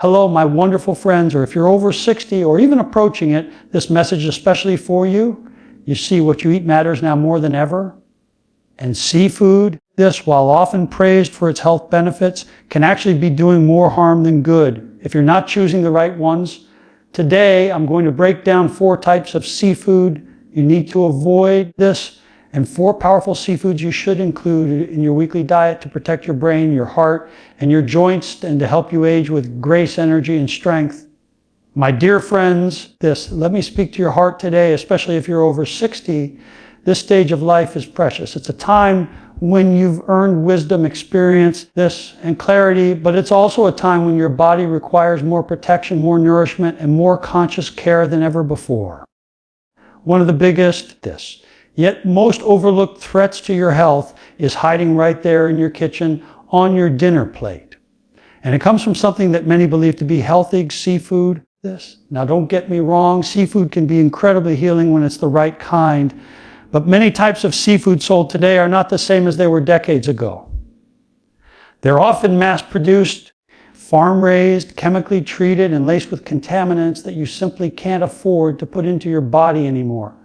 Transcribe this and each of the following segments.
Hello, my wonderful friends, or if you're over 60 or even approaching it, this message is especially for you. You see, what you eat matters now more than ever. And seafood, this, while often praised for its health benefits, can actually be doing more harm than good if you're not choosing the right ones. Today, I'm going to break down 4 types of seafood you need to avoid this, and 4 powerful seafoods you should include in your weekly diet to protect your brain, your heart, and your joints, and to help you age with grace, energy, and strength. My dear friends, let me speak to your heart today, especially if you're over 60. This stage of life is precious. It's a time when you've earned wisdom, experience, and clarity, but it's also a time when your body requires more protection, more nourishment, and more conscious care than ever before. One of the biggest, yet most overlooked threats to your health is hiding right there in your kitchen on your dinner plate. And it comes from something that many believe to be healthy, seafood. Now don't get me wrong, seafood can be incredibly healing when it's the right kind, but many types of seafood sold today are not the same as they were decades ago. They're often mass-produced, farm-raised, chemically treated, and laced with contaminants that you simply can't afford to put into your body anymore.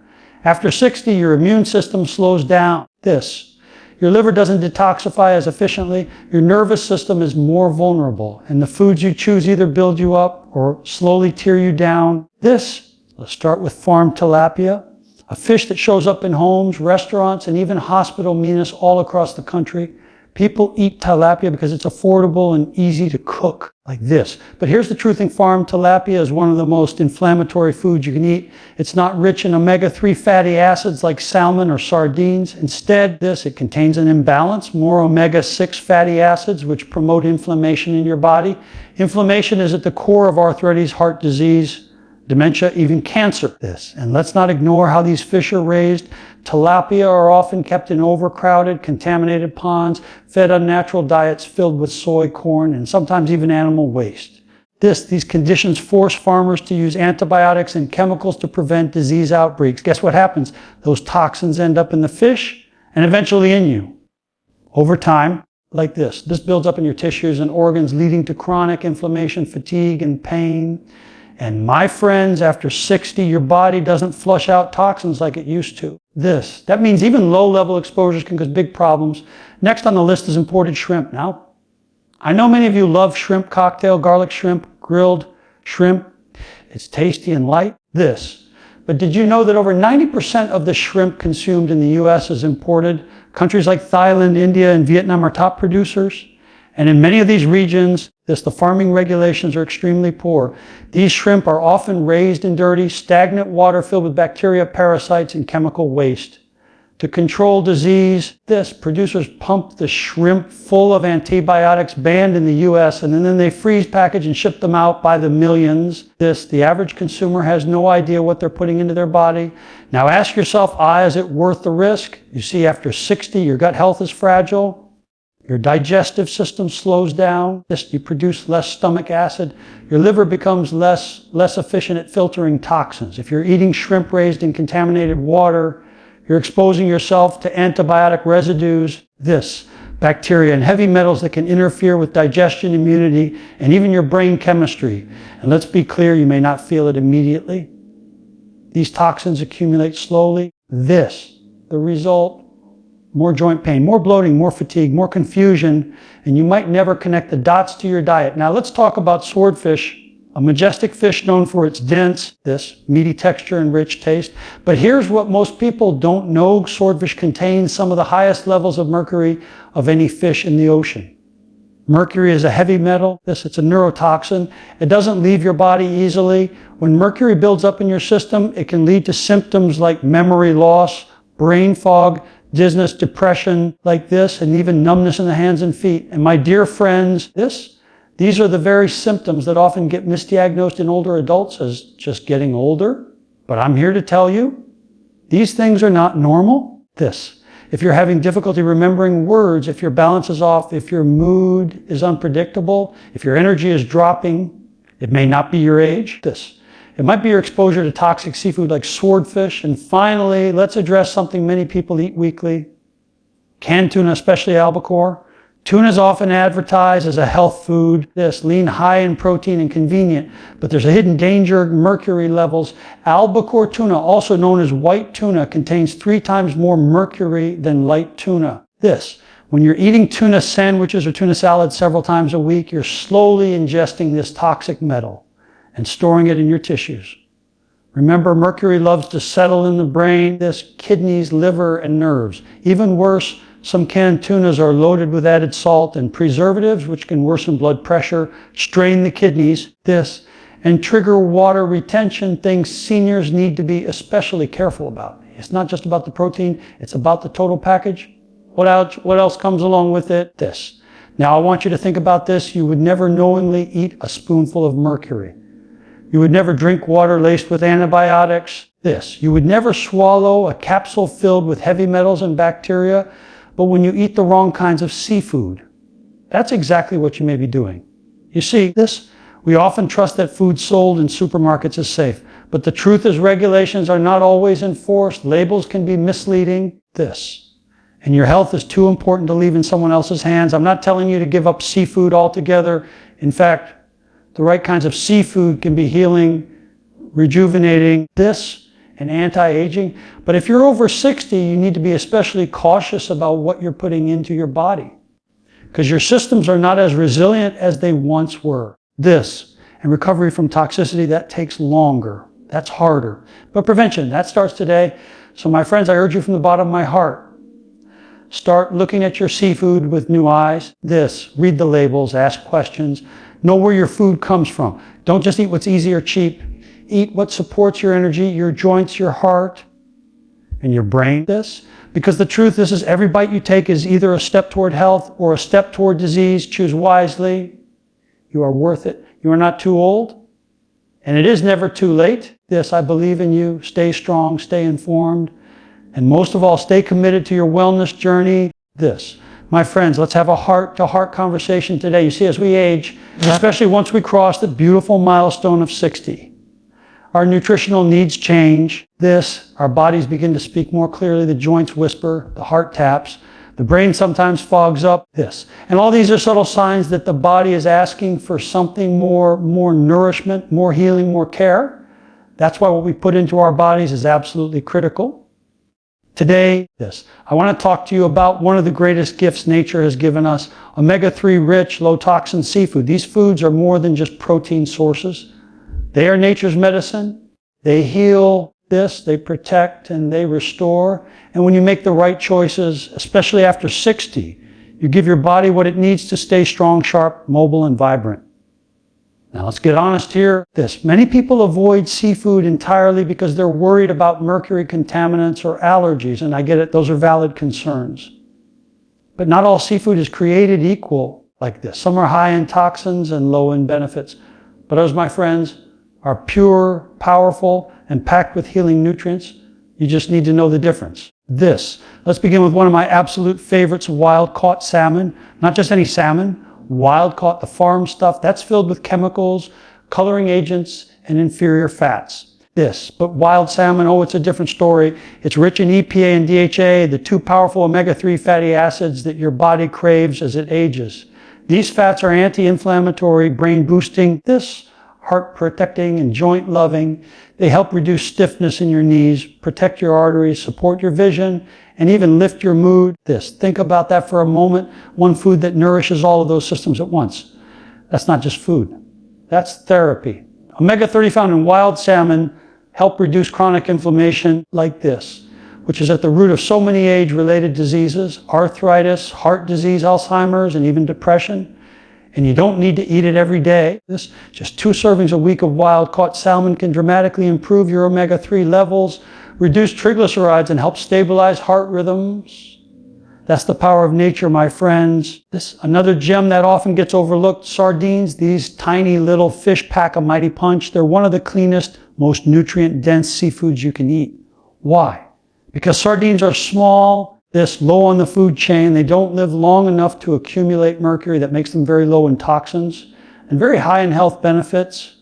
After 60, your immune system slows down. Your liver doesn't detoxify as efficiently, your nervous system is more vulnerable, and the foods you choose either build you up or slowly tear you down. Let's start with farm tilapia, a fish that shows up in homes, restaurants, and even hospital menus all across the country. People eat tilapia because it's affordable and easy to cook, like this. But here's the truth: farm tilapia is one of the most inflammatory foods you can eat. It's not rich in omega-3 fatty acids like salmon or sardines. Instead, it contains an imbalance, more omega-6 fatty acids, which promote inflammation in your body. Inflammation is at the core of arthritis, heart disease, dementia, even cancer. And let's not ignore how these fish are raised. Tilapia are often kept in overcrowded, contaminated ponds, fed unnatural diets filled with soy, corn, and sometimes even animal waste. These conditions force farmers to use antibiotics and chemicals to prevent disease outbreaks. Guess what happens? Those toxins end up in the fish and eventually in you. Over time, like this builds up in your tissues and organs, leading to chronic inflammation, fatigue, and pain. And my friends, after 60, your body doesn't flush out toxins like it used to. That means even low-level exposures can cause big problems. Next on the list is imported shrimp. Now, I know many of you love shrimp cocktail, garlic shrimp, grilled shrimp. It's tasty and light. But did you know that over 90% of the shrimp consumed in the U.S. is imported? Countries like Thailand, India, and Vietnam are top producers. And in many of these regions, the farming regulations are extremely poor. These shrimp are often raised in dirty, stagnant water filled with bacteria, parasites, and chemical waste. To control disease, producers pump the shrimp full of antibiotics banned in the U.S., and then they freeze, package, and ship them out by the millions. The average consumer has no idea what they're putting into their body. Now ask yourself, is it worth the risk? You see, after 60, your gut health is fragile. Your digestive system slows down. You produce less stomach acid. Your liver becomes less efficient at filtering toxins. If you're eating shrimp raised in contaminated water, you're exposing yourself to antibiotic residues, bacteria and heavy metals that can interfere with digestion, immunity, and even your brain chemistry. And let's be clear, you may not feel it immediately. These toxins accumulate slowly. The result: more joint pain, more bloating, more fatigue, more confusion, and you might never connect the dots to your diet. Now let's talk about swordfish, a majestic fish known for its dense, meaty texture and rich taste. But here's what most people don't know: swordfish contains some of the highest levels of mercury of any fish in the ocean. Mercury is a heavy metal. It's a neurotoxin. It doesn't leave your body easily. When mercury builds up in your system, it can lead to symptoms like memory loss, brain fog, dizziness, depression, and even numbness in the hands and feet. And my dear friends, these are the very symptoms that often get misdiagnosed in older adults as just getting older. But I'm here to tell you, these things are not normal. If you're having difficulty remembering words, if your balance is off, if your mood is unpredictable, if your energy is dropping, it may not be your age. It might be your exposure to toxic seafood like swordfish. And finally, let's address something many people eat weekly: canned tuna, especially albacore. Tuna is often advertised as a health food, lean, high in protein and convenient, but there's a hidden danger: mercury levels. Albacore tuna, also known as white tuna, contains 3 times more mercury than light tuna. When you're eating tuna sandwiches or tuna salad several times a week, you're slowly ingesting this toxic metal and storing it in your tissues. Remember, mercury loves to settle in the brain, kidneys, liver, and nerves. Even worse, some canned tunas are loaded with added salt and preservatives, which can worsen blood pressure, strain the kidneys, and trigger water retention, things seniors need to be especially careful about. It's not just about the protein, it's about the total package. What else comes along with it? Now I want you to think about this. You would never knowingly eat a spoonful of mercury. You would never drink water laced with antibiotics. You would never swallow a capsule filled with heavy metals and bacteria. But when you eat the wrong kinds of seafood, that's exactly what you may be doing. You see, we often trust that food sold in supermarkets is safe. But the truth is, regulations are not always enforced. Labels can be misleading. And your health is too important to leave in someone else's hands. I'm not telling you to give up seafood altogether. In fact, the right kinds of seafood can be healing, rejuvenating, and anti-aging. But if you're over 60, you need to be especially cautious about what you're putting into your body, because your systems are not as resilient as they once were. And recovery from toxicity, that takes longer. That's harder. But prevention, that starts today. So my friends, I urge you from the bottom of my heart, start looking at your seafood with new eyes. Read the labels, ask questions, know where your food comes from. Don't just eat what's easy or cheap. Eat what supports your energy, your joints, your heart, and your brain. Because the truth is every bite you take is either a step toward health or a step toward disease. Choose wisely. You are worth it. You are not too old, and it is never too late. I believe in you. Stay strong, stay informed, and most of all, stay committed to your wellness journey. My friends, let's have a heart-to-heart conversation today. You see, as we age, especially once we cross the beautiful milestone of 60, our nutritional needs change. Our bodies begin to speak more clearly. The joints whisper, the heart taps, the brain sometimes fogs up. And all these are subtle signs that the body is asking for something more nourishment, more healing, more care. That's why what we put into our bodies is absolutely critical. Today, I want to talk to you about one of the greatest gifts nature has given us: omega-3 rich, low toxin seafood. These foods are more than just protein sources. They are nature's medicine. They heal, they protect, and they restore. And when you make the right choices, especially after 60, you give your body what it needs to stay strong, sharp, mobile, and vibrant. Now let's get honest here. Many people avoid seafood entirely because they're worried about mercury contaminants or allergies, and I get it, those are valid concerns. But not all seafood is created equal like this. Some are high in toxins and low in benefits. But others, my friends, are pure, powerful, and packed with healing nutrients. You just need to know the difference. Let's begin with one of my absolute favorites, wild-caught salmon. Not just any salmon, wild-caught, the farm stuff. That's filled with chemicals, coloring agents, and inferior fats. But wild salmon, it's a different story. It's rich in EPA and DHA, the 2 powerful omega-3 fatty acids that your body craves as it ages. These fats are anti-inflammatory, brain-boosting, heart-protecting, and joint-loving. They help reduce stiffness in your knees, protect your arteries, support your vision, and even lift your mood. Think about that for a moment. One food that nourishes all of those systems at once. That's not just food. That's therapy. Omega-3 found in wild salmon help reduce chronic inflammation like which is at the root of so many age-related diseases: arthritis, heart disease, Alzheimer's, and even depression. And you don't need to eat it every day. Just 2 servings a week of wild-caught salmon can dramatically improve your omega-3 levels, reduce triglycerides, and help stabilize heart rhythms. That's the power of nature, my friends. Another gem that often gets overlooked: sardines. These tiny little fish pack a mighty punch. They're one of the cleanest, most nutrient-dense seafoods you can eat. Why? Because sardines are small, low on the food chain. They don't live long enough to accumulate mercury. That makes them very low in toxins and very high in health benefits.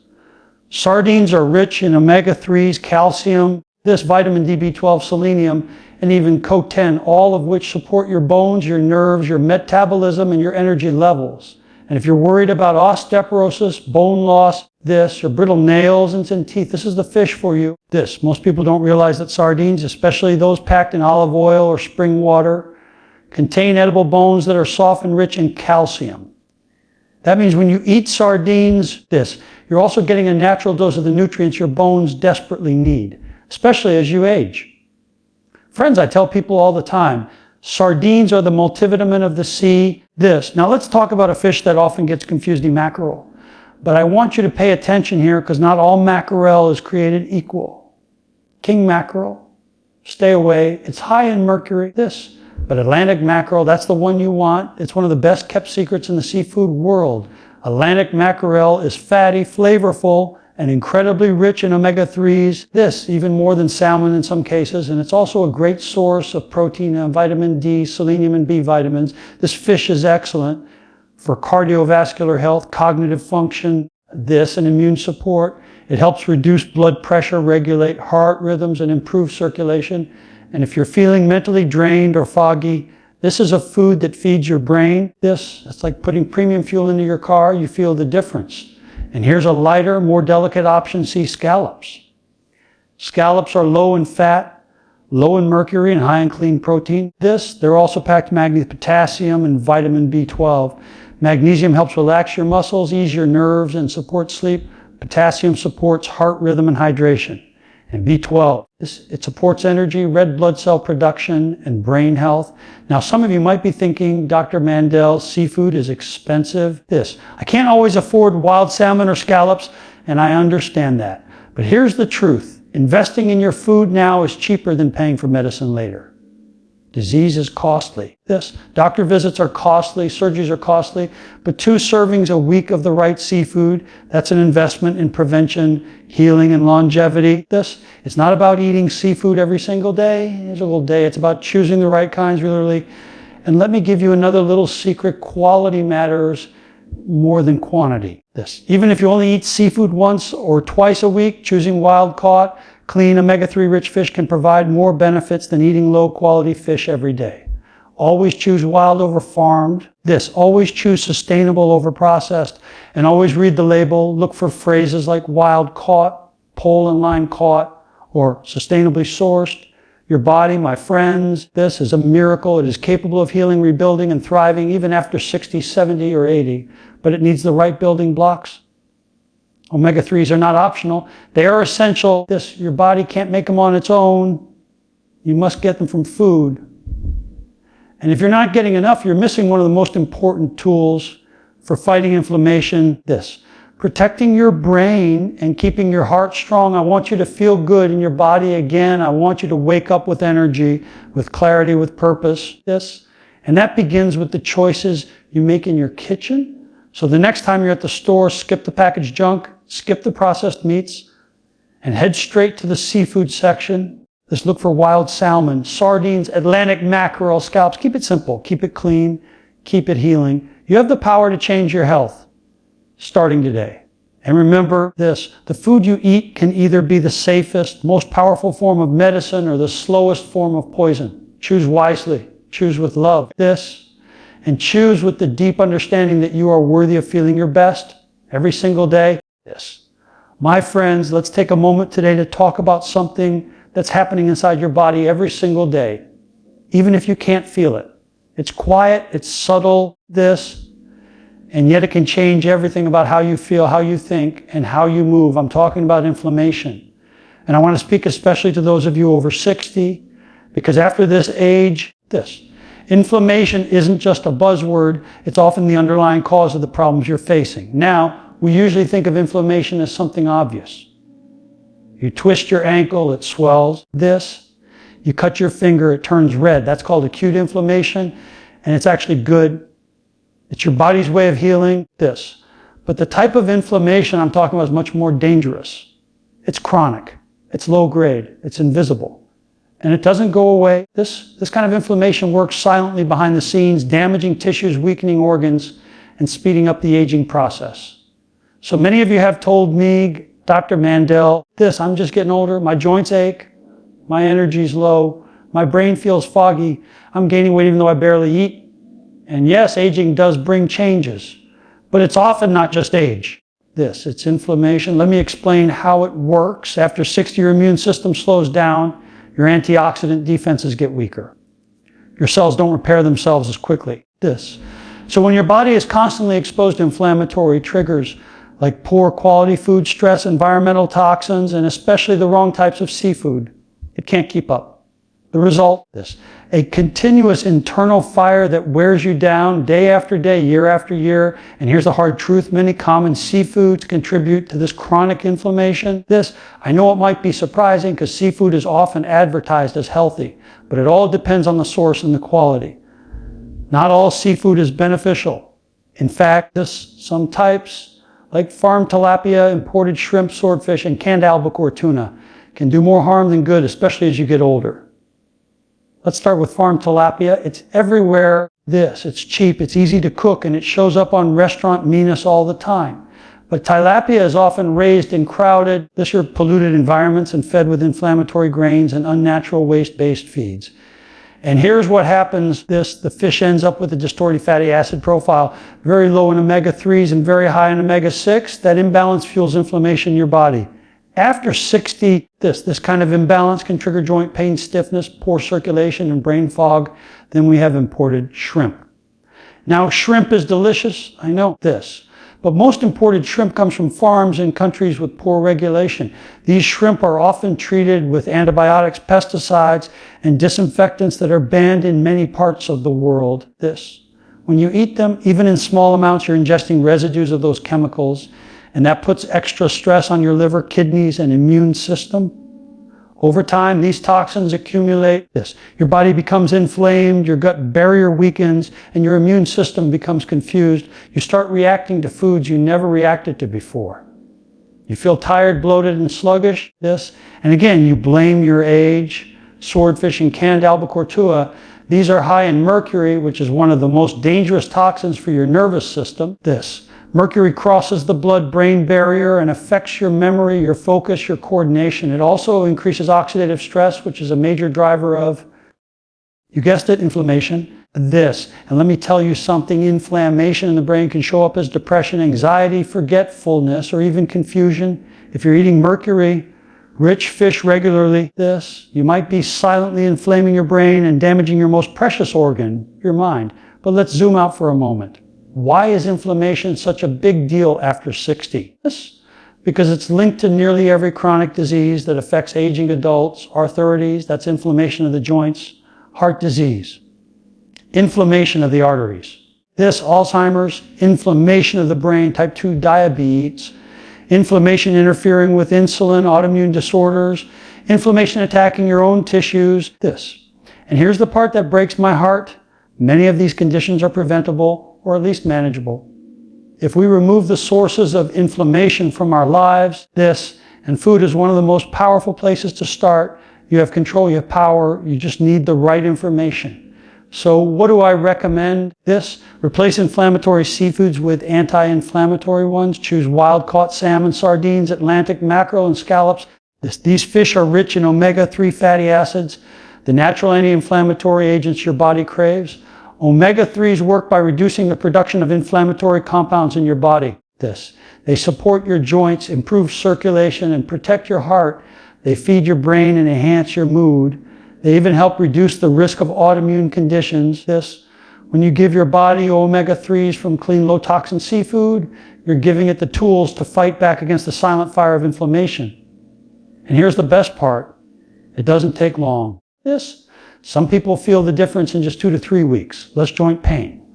Sardines are rich in omega-3s, calcium, vitamin D, B12, selenium, and even CoQ10, all of which support your bones, your nerves, your metabolism, and your energy levels. And if you're worried about osteoporosis, bone loss, or brittle nails and teeth, this is the fish for you. Most people don't realize that sardines, especially those packed in olive oil or spring water, contain edible bones that are soft and rich in calcium. That means when you eat sardines, you're also getting a natural dose of the nutrients your bones desperately need, especially as you age. Friends, I tell people all the time, sardines are the multivitamin of the sea. Now let's talk about a fish that often gets confused, the mackerel. But I want you to pay attention here because not all mackerel is created equal. King mackerel, stay away. It's high in mercury, But Atlantic mackerel, that's the one you want. It's one of the best kept secrets in the seafood world. Atlantic mackerel is fatty, flavorful, and incredibly rich in omega-3s, even more than salmon in some cases. And it's also a great source of protein and vitamin D, selenium, and B vitamins. This fish is excellent for cardiovascular health, cognitive function, and immune support. It helps reduce blood pressure, regulate heart rhythms, and improve circulation. And if you're feeling mentally drained or foggy, this is a food that feeds your brain. It's like putting premium fuel into your car. You feel the difference. And here's a lighter, more delicate option, sea scallops. Scallops are low in fat, low in mercury, and high in clean protein. They're also packed magnesium, potassium, and vitamin B12. Magnesium helps relax your muscles, ease your nerves, and support sleep. Potassium supports heart rhythm and hydration. And B12, it supports energy, red blood cell production, and brain health. Now, some of you might be thinking, Dr. Mandell, seafood is expensive. I can't always afford wild salmon or scallops, and I understand that. But here's the truth. Investing in your food now is cheaper than paying for medicine later. Disease is costly. Doctor visits are costly, surgeries are costly, but 2 servings a week of the right seafood, that's an investment in prevention, healing, and longevity. It's not about eating seafood every single day. It's about choosing the right kinds regularly. And let me give you another little secret. Quality matters more than quantity. Even if you only eat seafood once or twice a week, choosing wild caught, clean omega-3 rich fish can provide more benefits than eating low quality fish every day. Always choose wild over farmed. Always choose sustainable over processed. And always read the label. Look for phrases like wild caught, pole and line caught, or sustainably sourced. Your body, my friends, is a miracle. It is capable of healing, rebuilding, and thriving even after 60, 70, or 80. But it needs the right building blocks. Omega-3s are not optional. They are essential. Your body can't make them on its own. You must get them from food. And if you're not getting enough, you're missing one of the most important tools for fighting inflammation. Protecting your brain and keeping your heart strong. I want you to feel good in your body again. I want you to wake up with energy, with clarity, with purpose. And that begins with the choices you make in your kitchen. So the next time you're at the store, skip the packaged junk, skip the processed meats, and head straight to the seafood section. Look for wild salmon, sardines, Atlantic mackerel, scallops. Keep it simple, keep it clean, keep it healing. You have the power to change your health, starting today. And remember the food you eat can either be the safest, most powerful form of medicine or the slowest form of poison. Choose wisely, choose with love. And choose with the deep understanding that you are worthy of feeling your best every single day. My friends, let's take a moment today to talk about something that's happening inside your body every single day, even if you can't feel it. It's quiet, it's subtle, and yet it can change everything about how you feel, how you think, and how you move. I'm talking about inflammation. And I want to speak especially to those of you over 60, because after this age, inflammation isn't just a buzzword, it's often the underlying cause of the problems you're facing. Now, we usually think of inflammation as something obvious. You twist your ankle, it swells. You cut your finger, it turns red. That's called acute inflammation, and it's actually good. It's your body's way of healing. But the type of inflammation I'm talking about is much more dangerous. It's chronic, it's low grade, it's invisible, and it doesn't go away. This kind of inflammation works silently behind the scenes, damaging tissues, weakening organs, and speeding up the aging process. So many of you have told me, Dr. Mandell, I'm just getting older, my joints ache, my energy's low, My brain feels foggy. I'm gaining weight even though I barely eat. And yes, aging does bring changes, but it's often not just age. It's inflammation. Let me explain how it works. After 60, your immune system slows down. Your antioxidant defenses get weaker. Your cells don't repair themselves as quickly. So when your body is constantly exposed to inflammatory triggers like poor quality food, stress, environmental toxins, and especially the wrong types of seafood, it can't keep up. The result, a continuous internal fire that wears you down day after day, year after year. And here's the hard truth, many common seafoods contribute to this chronic inflammation. I know it might be surprising because seafood is often advertised as healthy, but it all depends on the source and the quality. Not all seafood is beneficial. In fact, some types, like farm tilapia, imported shrimp, swordfish, and canned albacore tuna, can do more harm than good, especially as you get older. Let's start with farm tilapia. It's everywhere. It's cheap, it's easy to cook, and it shows up on restaurant menus all the time. But tilapia is often raised in crowded, polluted environments and fed with inflammatory grains and unnatural waste-based feeds. And here's what happens. The fish ends up with a distorted fatty acid profile, very low in omega-3s and very high in omega-6. That imbalance fuels inflammation in your body. After 60, this kind of imbalance can trigger joint pain, stiffness, poor circulation, and brain fog. Then we have imported shrimp. Now, shrimp is delicious, I know but most imported shrimp comes from farms in countries with poor regulation. These shrimp are often treated with antibiotics, pesticides, and disinfectants that are banned in many parts of the world. When you eat them, even in small amounts, you're ingesting residues of those chemicals, and that puts extra stress on your liver, kidneys, and immune system. Over time, these toxins accumulate. Your body becomes inflamed, your gut barrier weakens, and your immune system becomes confused. You start reacting to foods you never reacted to before. You feel tired, bloated, and sluggish. And again, you blame your age. Swordfish and canned albacore tuna, these are high in mercury, which is one of the most dangerous toxins for your nervous system. Mercury crosses the blood-brain barrier and affects your memory, your focus, your coordination. It also increases oxidative stress, which is a major driver of, you guessed it, inflammation. And let me tell you something, inflammation in the brain can show up as depression, anxiety, forgetfulness, or even confusion. If you're eating mercury-rich fish regularly, you might be silently inflaming your brain and damaging your most precious organ, your mind. But let's zoom out for a moment. Why is inflammation such a big deal after 60? Because it's linked to nearly every chronic disease that affects aging adults, arthritis, that's inflammation of the joints, heart disease, inflammation of the arteries. Alzheimer's, inflammation of the brain, type 2 diabetes, inflammation interfering with insulin, autoimmune disorders, inflammation attacking your own tissues, And here's the part that breaks my heart. Many of these conditions are preventable, or at least manageable. If we remove the sources of inflammation from our lives, and food is one of the most powerful places to start. You have control, you have power, you just need the right information. So what do I recommend? Replace inflammatory seafoods with anti-inflammatory ones. Choose wild-caught salmon, sardines, Atlantic mackerel, and scallops. These fish are rich in omega-3 fatty acids, the natural anti-inflammatory agents your body craves. Omega-3s work by reducing the production of inflammatory compounds in your body. They support your joints, improve circulation, and protect your heart. They feed your brain and enhance your mood. They even help reduce the risk of autoimmune conditions. When you give your body omega-3s from clean, low-toxin seafood, you're giving it the tools to fight back against the silent fire of inflammation. And here's the best part. It doesn't take long. Some people feel the difference in just 2 to 3 weeks. Less joint pain,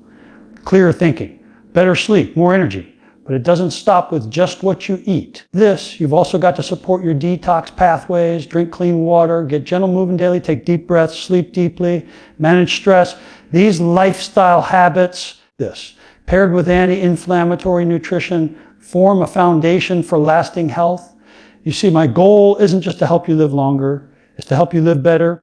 clearer thinking, better sleep, more energy. But it doesn't stop with just what you eat. You've also got to support your detox pathways, drink clean water, get gentle movement daily, take deep breaths, sleep deeply, manage stress. These lifestyle habits, paired with anti-inflammatory nutrition, form a foundation for lasting health. You see, my goal isn't just to help you live longer, it's to help you live better.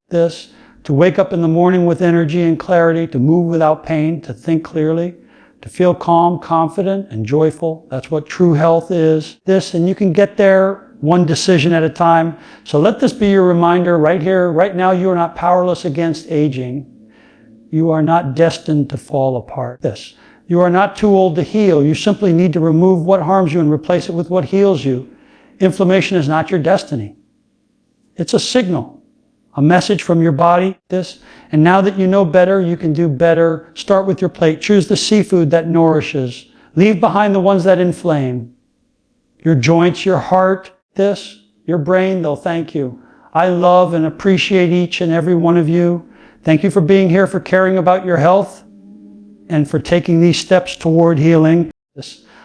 To wake up in the morning with energy and clarity, to move without pain, to think clearly, to feel calm, confident, and joyful. That's what true health is. And you can get there one decision at a time. So let this be your reminder right here, right now. You are not powerless against aging. You are not destined to fall apart. You are not too old to heal. You simply need to remove what harms you and replace it with what heals you. Inflammation is not your destiny. It's a signal, a message from your body. And now that you know better, you can do better. Start with your plate. Choose the seafood that nourishes. Leave behind the ones that inflame. Your joints, your heart, your brain, they'll thank you. I love and appreciate each and every one of you. Thank you for being here, for caring about your health, and for taking these steps toward healing.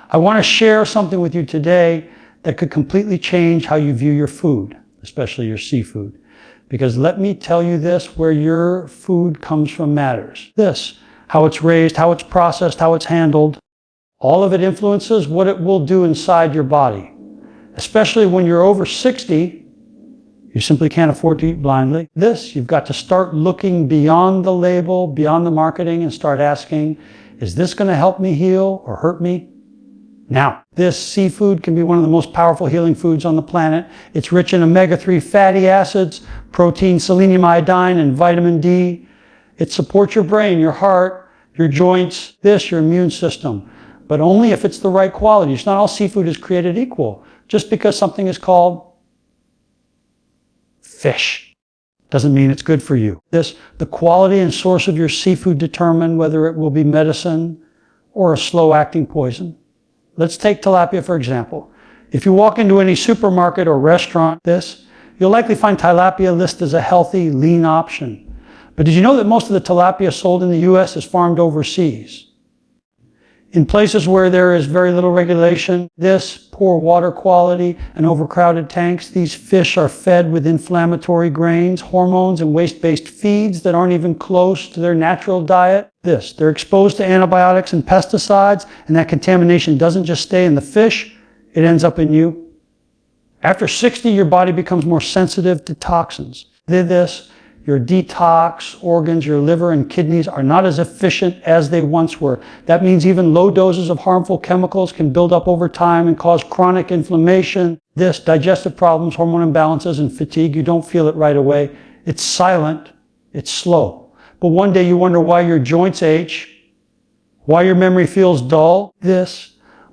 I want to share something with you today that could completely change how you view your food, especially your seafood. Because let me tell you this, where your food comes from matters. How it's raised, how it's processed, how it's handled. All of it influences what it will do inside your body. Especially when you're over 60, you simply can't afford to eat blindly. You've got to start looking beyond the label, beyond the marketing, and start asking, is this going to help me heal or hurt me? Now, this seafood can be one of the most powerful healing foods on the planet. It's rich in omega-3 fatty acids, protein, selenium, iodine, and vitamin D. It supports your brain, your heart, your joints, your immune system. But only if it's the right quality. It's not all seafood is created equal. Just because something is called fish doesn't mean it's good for you. The quality and source of your seafood determine whether it will be medicine or a slow-acting poison. Let's take tilapia, for example. If you walk into any supermarket or restaurant, you'll likely find tilapia listed as a healthy, lean option. But did you know that most of the tilapia sold in the U.S. is farmed overseas? In places where there is very little regulation, poor water quality, and overcrowded tanks, these fish are fed with inflammatory grains, hormones, and waste-based feeds that aren't even close to their natural diet. They're exposed to antibiotics and pesticides, and that contamination doesn't just stay in the fish, it ends up in you. After 60, your body becomes more sensitive to toxins. Your detox organs, your liver and kidneys are not as efficient as they once were. That means even low doses of harmful chemicals can build up over time and cause chronic inflammation. Digestive problems, hormone imbalances, and fatigue. You don't feel it right away. It's silent. It's slow. But one day you wonder why your joints ache, why your memory feels dull,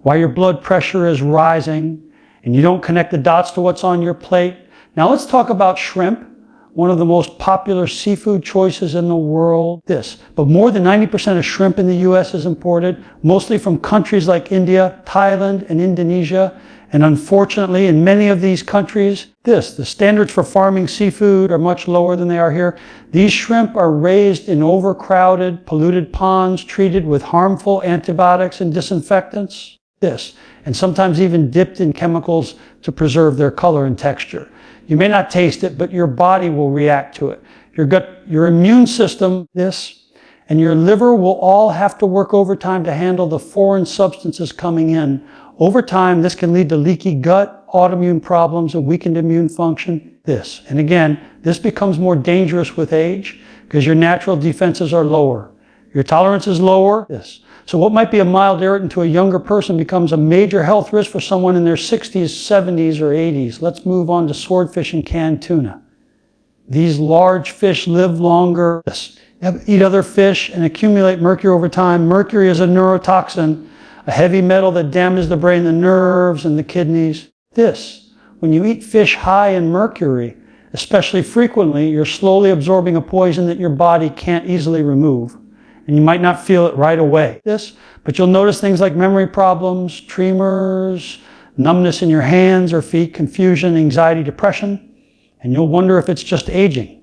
why your blood pressure is rising, and you don't connect the dots to what's on your plate. Now let's talk about shrimp. One of the most popular seafood choices in the world. But more than 90% of shrimp in the U.S. is imported, mostly from countries like India, Thailand, and Indonesia. And unfortunately, in many of these countries, the standards for farming seafood are much lower than they are here. These shrimp are raised in overcrowded, polluted ponds, treated with harmful antibiotics and disinfectants. And sometimes even dipped in chemicals to preserve their color and texture. You may not taste it, but your body will react to it. Your gut, your immune system, and your liver will all have to work overtime to handle the foreign substances coming in. Over time, this can lead to leaky gut, autoimmune problems, and weakened immune function. And again, this becomes more dangerous with age because your natural defenses are lower. Your tolerance is lower. So what might be a mild irritant to a younger person becomes a major health risk for someone in their 60s, 70s, or 80s. Let's move on to swordfish and canned tuna. These large fish live longer, eat other fish, and accumulate mercury over time. Mercury is a neurotoxin, a heavy metal that damages the brain, the nerves, and the kidneys. When you eat fish high in mercury, especially frequently, you're slowly absorbing a poison that your body can't easily remove. And you might not feel it right away. But you'll notice things like memory problems, tremors, numbness in your hands or feet, confusion, anxiety, depression, and you'll wonder if it's just aging.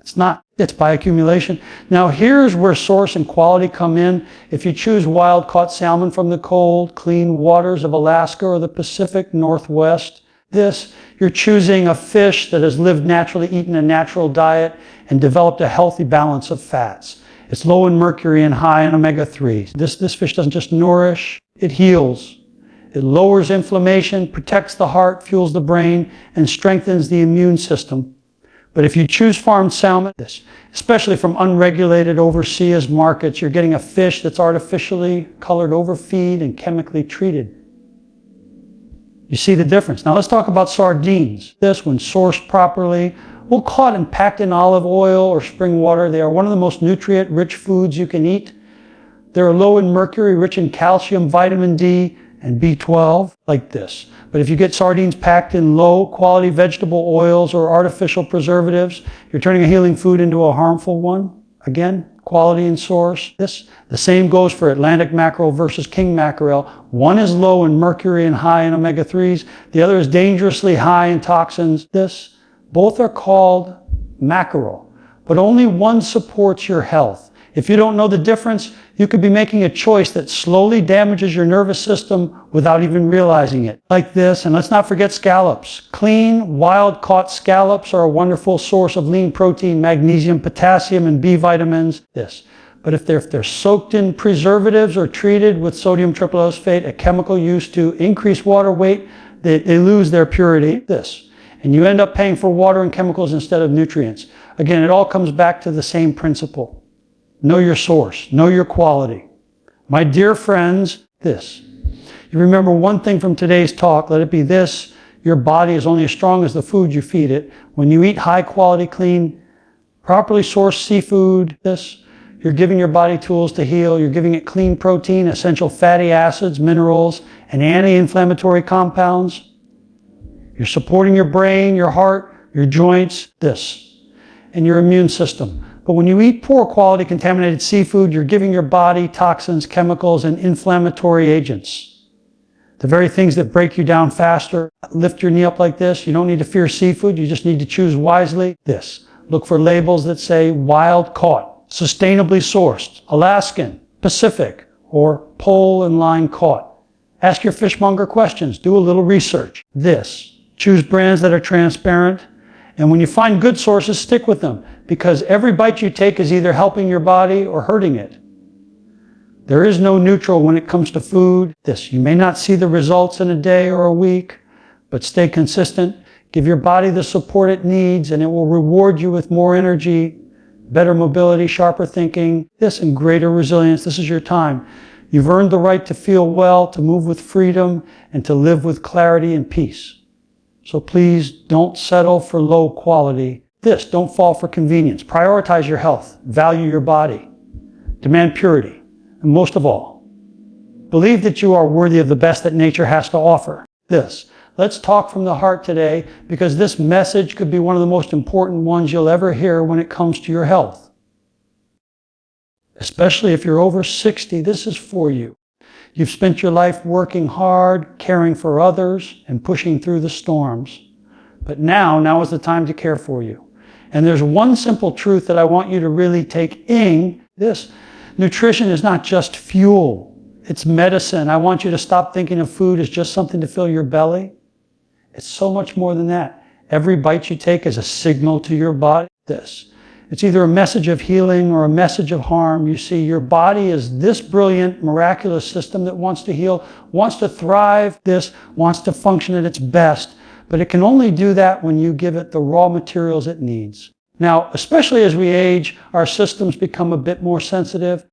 It's not. It's by accumulation. Now here's where source and quality come in. If you choose wild-caught salmon from the cold, clean waters of Alaska or the Pacific Northwest, you're choosing a fish that has lived naturally, eaten a natural diet, and developed a healthy balance of fats. It's low in mercury and high in omega-3s. This fish doesn't just nourish, it heals. It lowers inflammation, protects the heart, fuels the brain, and strengthens the immune system. But if you choose farmed salmon, especially from unregulated overseas markets, you're getting a fish that's artificially colored overfeed and chemically treated. You see the difference. Now let's talk about sardines. This, when sourced properly, well, caught and packed in olive oil or spring water, they are one of the most nutrient-rich foods you can eat. They're low in mercury, rich in calcium, vitamin D, and B12, like this. But if you get sardines packed in low-quality vegetable oils or artificial preservatives, you're turning a healing food into a harmful one. Again, quality and source. The same goes for Atlantic mackerel versus king mackerel. One is low in mercury and high in omega-3s. The other is dangerously high in toxins. Both are called mackerel, but only one supports your health. If you don't know the difference, you could be making a choice that slowly damages your nervous system without even realizing it. Like this, and let's not forget scallops. Clean, wild-caught scallops are a wonderful source of lean protein, magnesium, potassium, and B vitamins. But if they're soaked in preservatives or treated with sodium triphosphate, a chemical used to increase water weight, they lose their purity. And you end up paying for water and chemicals instead of nutrients. Again, it all comes back to the same principle. Know your source. Know your quality. My dear friends, you remember one thing from today's talk, let it be this: your body is only as strong as the food you feed it. When you eat high quality, clean, properly sourced seafood, you're giving your body tools to heal. You're giving it clean protein, essential fatty acids, minerals, and anti-inflammatory compounds. You're supporting your brain, your heart, your joints, and your immune system. But when you eat poor quality contaminated seafood, you're giving your body toxins, chemicals, and inflammatory agents. The very things that break you down faster. Lift your knee up like this. You don't need to fear seafood. You just need to choose wisely. Look for labels that say wild caught, sustainably sourced, Alaskan, Pacific, or pole and line caught. Ask your fishmonger questions. Do a little research. Choose brands that are transparent. And when you find good sources, stick with them, because every bite you take is either helping your body or hurting it. There is no neutral when it comes to food. You may not see the results in a day or a week, but stay consistent. Give your body the support it needs, and it will reward you with more energy, better mobility, sharper thinking, and greater resilience. This is your time. You've earned the right to feel well, to move with freedom, and to live with clarity and peace. So please don't settle for low quality. Don't fall for convenience. Prioritize your health. Value your body. Demand purity. And most of all, believe that you are worthy of the best that nature has to offer. Let's talk from the heart today, because this message could be one of the most important ones you'll ever hear when it comes to your health. Especially if you're over 60, this is for you. You've spent your life working hard, caring for others, and pushing through the storms. But now is the time to care for you. And there's one simple truth that I want you to really take in. Nutrition is not just fuel. It's medicine. I want you to stop thinking of food as just something to fill your belly. It's so much more than that. Every bite you take is a signal to your body. It's either a message of healing or a message of harm. You see, your body is this brilliant, miraculous system that wants to heal, wants to thrive, wants to function at its best. But it can only do that when you give it the raw materials it needs. Now, especially as we age, our systems become a bit more sensitive.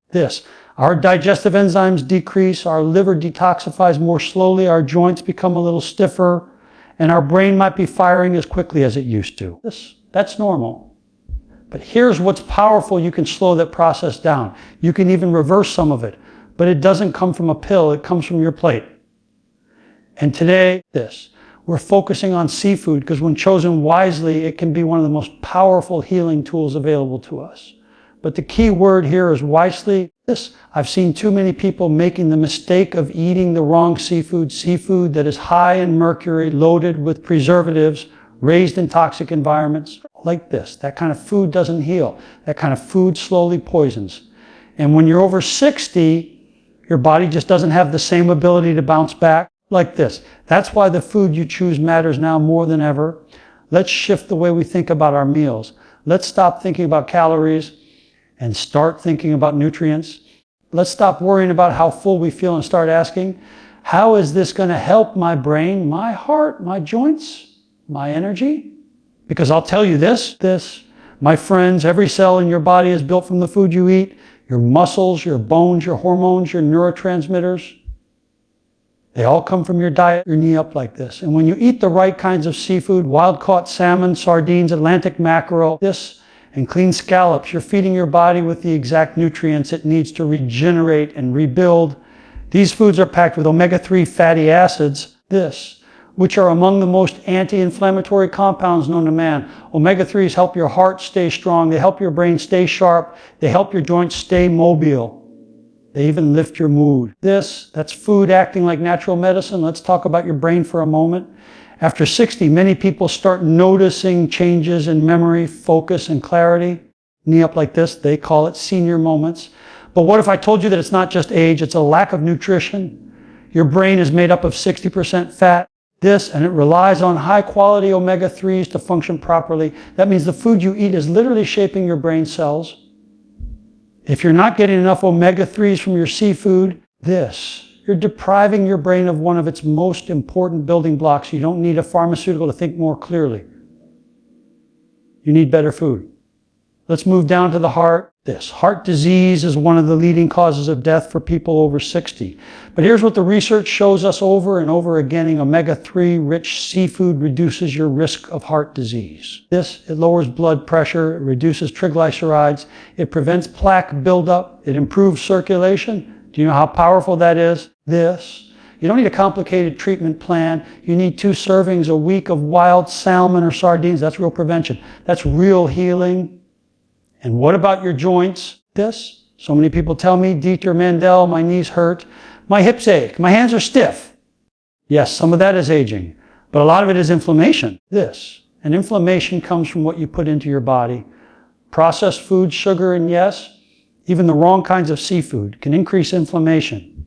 Our digestive enzymes decrease, our liver detoxifies more slowly, our joints become a little stiffer, and our brain might be firing as quickly as it used to. That's normal. But here's what's powerful. You can slow that process down. You can even reverse some of it. But it doesn't come from a pill. It comes from your plate. And today, we're focusing on seafood, because when chosen wisely, it can be one of the most powerful healing tools available to us. But the key word here is wisely. I've seen too many people making the mistake of eating the wrong seafood that is high in mercury, loaded with preservatives, raised in toxic environments. Like that kind of food doesn't heal. That kind of food slowly poisons. And when you're over 60, your body just doesn't have the same ability to bounce back. Like That's why the food you choose matters now more than ever. Let's shift the way we think about our meals. Let's stop thinking about calories and start thinking about nutrients. Let's stop worrying about how full we feel and start asking, how is this going to help my brain, my heart, my joints, my energy? Because I'll tell you my friends, every cell in your body is built from the food you eat. Your muscles, your bones, your hormones, your neurotransmitters. They all come from your diet, your knee up like this. And when you eat the right kinds of seafood, wild-caught salmon, sardines, Atlantic mackerel, and clean scallops, you're feeding your body with the exact nutrients it needs to regenerate and rebuild. These foods are packed with omega-3 fatty acids, which are among the most anti-inflammatory compounds known to man. Omega-3s help your heart stay strong. They help your brain stay sharp. They help your joints stay mobile. They even lift your mood. That's food acting like natural medicine. Let's talk about your brain for a moment. After 60, many people start noticing changes in memory, focus, and clarity. Knee up like this, they call it senior moments. But what if I told you that it's not just age, it's a lack of nutrition? Your brain is made up of 60% fat. And it relies on high-quality omega-3s to function properly. That means the food you eat is literally shaping your brain cells. If you're not getting enough omega-3s from your seafood, you're depriving your brain of one of its most important building blocks. You don't need a pharmaceutical to think more clearly. You need better food. Let's move down to the heart. Heart disease is one of the leading causes of death for people over 60. But here's what the research shows us over and over again. Omega-3 rich seafood reduces your risk of heart disease. It lowers blood pressure, it reduces triglycerides, it prevents plaque buildup, it improves circulation. Do you know how powerful that is? You don't need a complicated treatment plan. You need 2 servings a week of wild salmon or sardines. That's real prevention. That's real healing. And what about your joints? So many people tell me, Dieter Mandell, my knees hurt, my hips ache, my hands are stiff. Yes, some of that is aging, but a lot of it is inflammation. And inflammation comes from what you put into your body. Processed food, sugar, and even the wrong kinds of seafood can increase inflammation.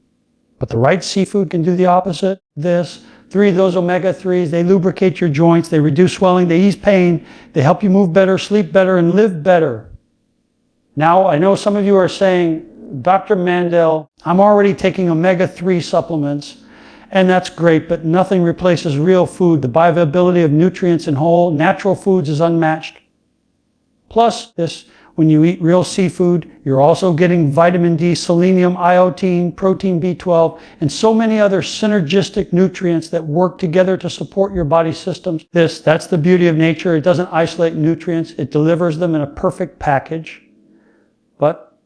But the right seafood can do the opposite. 3 of those omega-3s, they lubricate your joints, they reduce swelling, they ease pain, they help you move better, sleep better, and live better. Now, I know some of you are saying, Dr. Mandell, I'm already taking omega-3 supplements, and that's great, but nothing replaces real food. The bioavailability of nutrients in whole, natural foods is unmatched. Plus, when you eat real seafood, you're also getting vitamin D, selenium, iodine, protein B12, and so many other synergistic nutrients that work together to support your body systems. That's the beauty of nature. It doesn't isolate nutrients. It delivers them in a perfect package. But,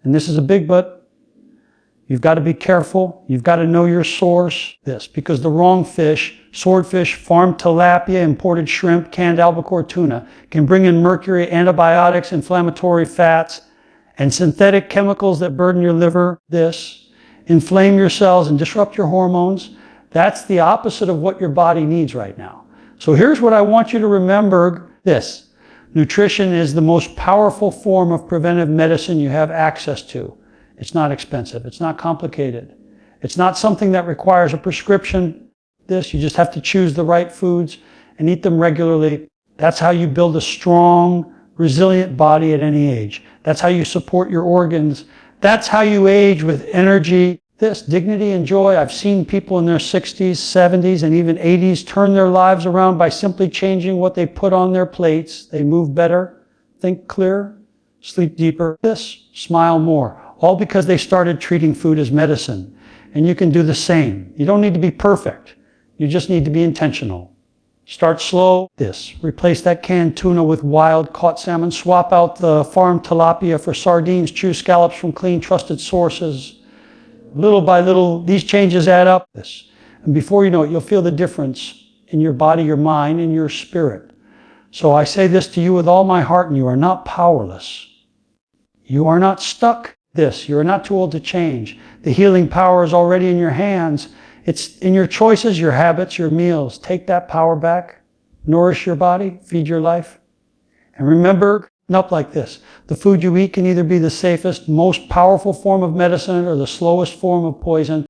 and this is a big but, you've got to be careful. You've got to know your source. Because the wrong fish, swordfish, farmed tilapia, imported shrimp, canned albacore tuna, can bring in mercury, antibiotics, inflammatory fats, and synthetic chemicals that burden your liver. Inflame your cells and disrupt your hormones. That's the opposite of what your body needs right now. So here's what I want you to remember. Nutrition is the most powerful form of preventive medicine you have access to. It's not expensive. It's not complicated. It's not something that requires a prescription. You just have to choose the right foods and eat them regularly. That's how you build a strong, resilient body at any age. That's how you support your organs. That's how you age with energy. Dignity and joy. I've seen people in their 60s, 70s, and even 80s turn their lives around by simply changing what they put on their plates. They move better, think clearer, sleep deeper, smile more. All because they started treating food as medicine. And you can do the same. You don't need to be perfect. You just need to be intentional. Start slow. Replace that canned tuna with wild caught salmon. Swap out the farmed tilapia for sardines. Choose scallops from clean, trusted sources. Little by little, these changes add up. And before you know it, you'll feel the difference in your body, your mind, and your spirit. So I say this to you with all my heart, and you are not powerless. You are not stuck. You are not too old to change. The healing power is already in your hands. It's in your choices, your habits, your meals. Take that power back. Nourish your body. Feed your life. And remember, up like this. The food you eat can either be the safest, most powerful form of medicine or the slowest form of poison.